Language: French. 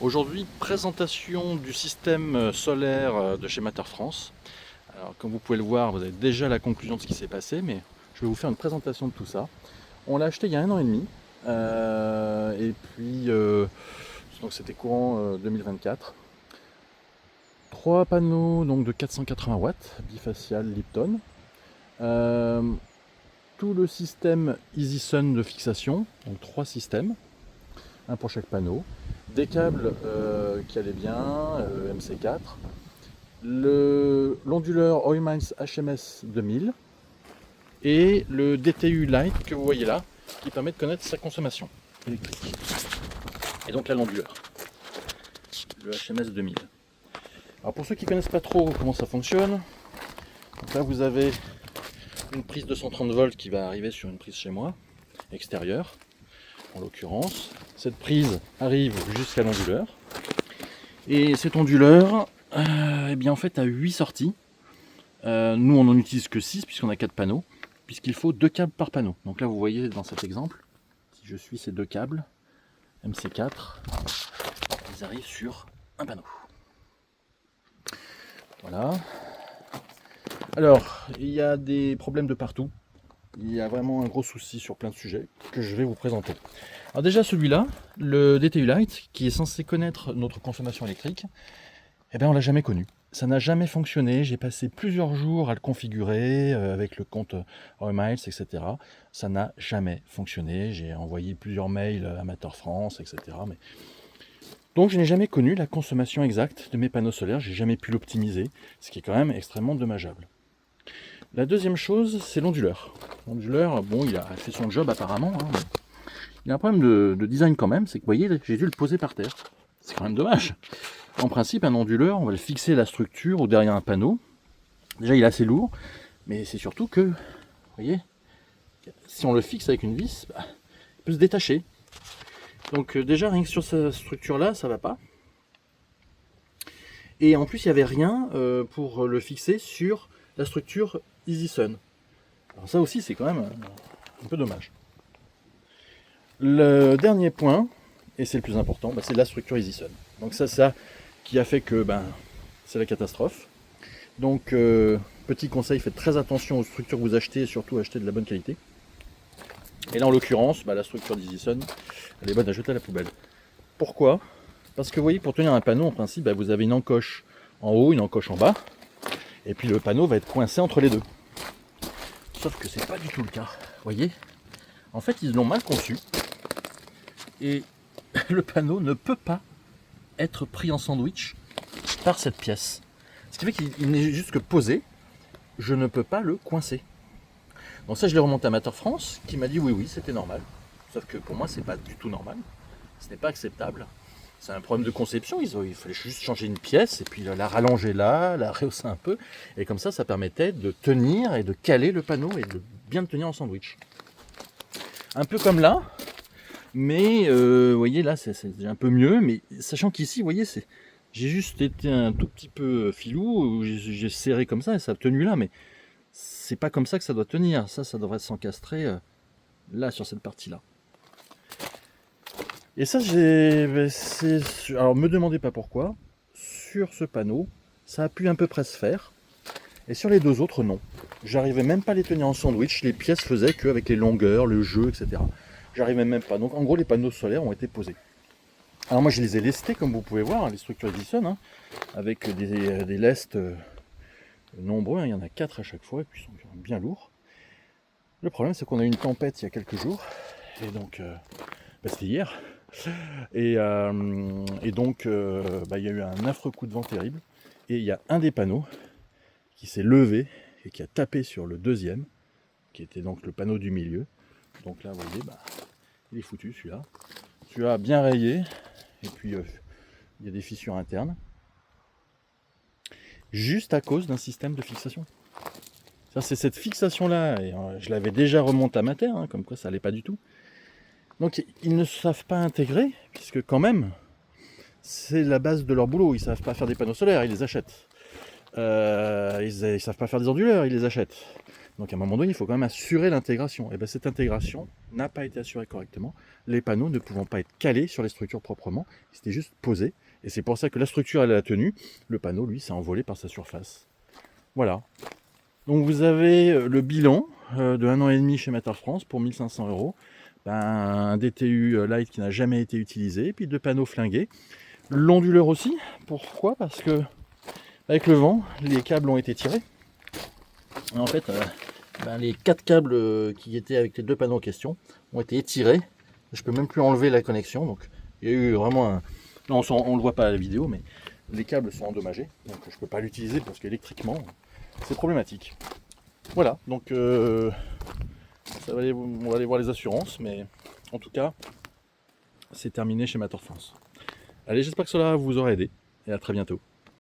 Aujourd'hui, présentation du système solaire de chez Matter France. Alors, comme vous pouvez le voir, vous avez déjà la conclusion de ce qui s'est passé, mais je vais vous faire une présentation de tout ça. On l'a acheté il y a 1 an et demi, et puis donc c'était courant 2024. 3 panneaux donc de 480 watts, bifacial Lipton. Tout le système EasySun de fixation, donc 3 systèmes, un pour chaque panneau. Des câbles qui allaient bien, MC4, l'onduleur Oilminds HMS 2000 et le DTU Lite que vous voyez là, qui permet de connaître sa consommation électrique. Et donc là l'onduleur, le HMS 2000. Alors pour ceux qui ne connaissent pas trop comment ça fonctionne, donc là vous avez une prise de 130 volts qui va arriver sur une prise chez moi, extérieure en l'occurrence. Cette prise arrive jusqu'à l'onduleur. Et cet onduleur, eh bien en fait a 8 sorties. Nous on n'en utilise que 6 puisqu'on a 4 panneaux, puisqu'il faut 2 câbles par panneau. Donc là vous voyez dans cet exemple, si je suis ces 2 câbles, MC4, ils arrivent sur un panneau. Voilà. Alors, il y a des problèmes de partout. Il y a vraiment un gros souci sur plein de sujets que je vais vous présenter. Alors déjà celui-là, le DTU Lite, qui est censé connaître notre consommation électrique, eh bien on l'a jamais connu. Ça n'a jamais fonctionné, j'ai passé plusieurs jours à le configurer avec le compte Oilminds, etc. Ça n'a jamais fonctionné, j'ai envoyé plusieurs mails à Matter France, etc. Mais... Donc je n'ai jamais connu la consommation exacte de mes panneaux solaires, j'ai jamais pu l'optimiser, ce qui est quand même extrêmement dommageable. La deuxième chose, c'est l'onduleur. L'onduleur, bon, il a fait son job apparemment, hein, mais il y a un problème de design quand même, c'est que vous voyez, j'ai dû le poser par terre. C'est quand même dommage. En principe, un onduleur, on va le fixer la structure ou derrière un panneau. Déjà, il est assez lourd, mais c'est surtout que, vous voyez, si on le fixe avec une vis, bah, il peut se détacher. Donc déjà, rien que sur cette structure-là, ça va pas. Et en plus, il n'y avait rien pour le fixer sur la structure EasySun. Alors ça aussi, c'est quand même un peu dommage. Le dernier point, et c'est le plus important, bah, c'est la structure EasySun. Donc ça qui a fait que c'est la catastrophe. Donc petit conseil, faites très attention aux structures que vous achetez et surtout achetez de la bonne qualité. Et là en l'occurrence, la structure d'EasySun, elle est bonne à jeter à la poubelle. Pourquoi? Parce que vous voyez, pour tenir un panneau, en principe, vous avez une encoche en haut, une encoche en bas, et puis le panneau va être coincé entre les deux. Sauf que c'est pas du tout le cas. Vous voyez? En fait, ils l'ont mal conçu. Et le panneau ne peut pas être pris en sandwich par cette pièce. Ce qui fait qu'il n'est juste que posé. Je ne peux pas le coincer. Donc ça, je l'ai remonté à Matter France, qui m'a dit oui, c'était normal. Sauf que pour moi, c'est pas du tout normal. Ce n'est pas acceptable. C'est un problème de conception. Il fallait juste changer une pièce et puis la rallonger là, la rehausser un peu. Et comme ça permettait de tenir et de caler le panneau et de bien le tenir en sandwich. Un peu comme là. Mais vous voyez là c'est un peu mieux, mais sachant qu'ici vous voyez j'ai juste été un tout petit peu filou, j'ai serré comme ça et ça a tenu là, mais c'est pas comme ça que ça doit tenir, ça devrait s'encastrer là sur cette partie là. Et ça alors me demandez pas pourquoi, sur ce panneau ça a pu à peu près se faire, et sur les deux autres non. J'arrivais même pas à les tenir en sandwich, les pièces faisaient qu'avec les longueurs, le jeu, etc. J'arrivais même pas. Donc en gros les panneaux solaires ont été posés. Alors moi je les ai lestés comme vous pouvez voir, les structures EasySun, avec des lestes nombreux, il y en a 4 à chaque fois, et puis ils sont bien lourds. Le problème c'est qu'on a eu une tempête il y a quelques jours, et donc c'était hier, et donc il y a eu un affreux coup de vent terrible, et il y a un des panneaux qui s'est levé et qui a tapé sur le deuxième, qui était donc le panneau du milieu. Donc là vous voyez, il est foutu celui-là. Celui-là bien rayé, et puis il y a des fissures internes, juste à cause d'un système de fixation. Ça, c'est cette fixation-là, et je l'avais déjà remonté à Matter, comme quoi ça allait pas du tout. Donc ils ne savent pas intégrer, puisque quand même, c'est la base de leur boulot. Ils savent pas faire des panneaux solaires, ils les achètent. Ils savent pas faire des onduleurs, ils les achètent. Donc à un moment donné, il faut quand même assurer l'intégration. Et bien cette intégration n'a pas été assurée correctement, les panneaux ne pouvant pas être calés sur les structures proprement, c'était juste posé. Et c'est pour ça que la structure elle a tenu, le panneau lui s'est envolé par sa surface. Voilà. Donc vous avez le bilan de 1 an et demi chez Matter France pour 1 500 €. Un DTU Lite qui n'a jamais été utilisé, et puis 2 panneaux flingués. L'onduleur aussi, pourquoi? Parce que avec le vent, les câbles ont été tirés. Et en fait, les 4 câbles qui étaient avec les 2 panneaux en question ont été étirés. Je peux même plus enlever la connexion, donc il y a eu vraiment un... Non, on ne le voit pas à la vidéo, mais les câbles sont endommagés, donc je ne peux pas l'utiliser parce qu'électriquement, c'est problématique. Voilà, donc on va aller voir les assurances, mais en tout cas, c'est terminé chez Matter France. Allez, j'espère que cela vous aura aidé, et à très bientôt.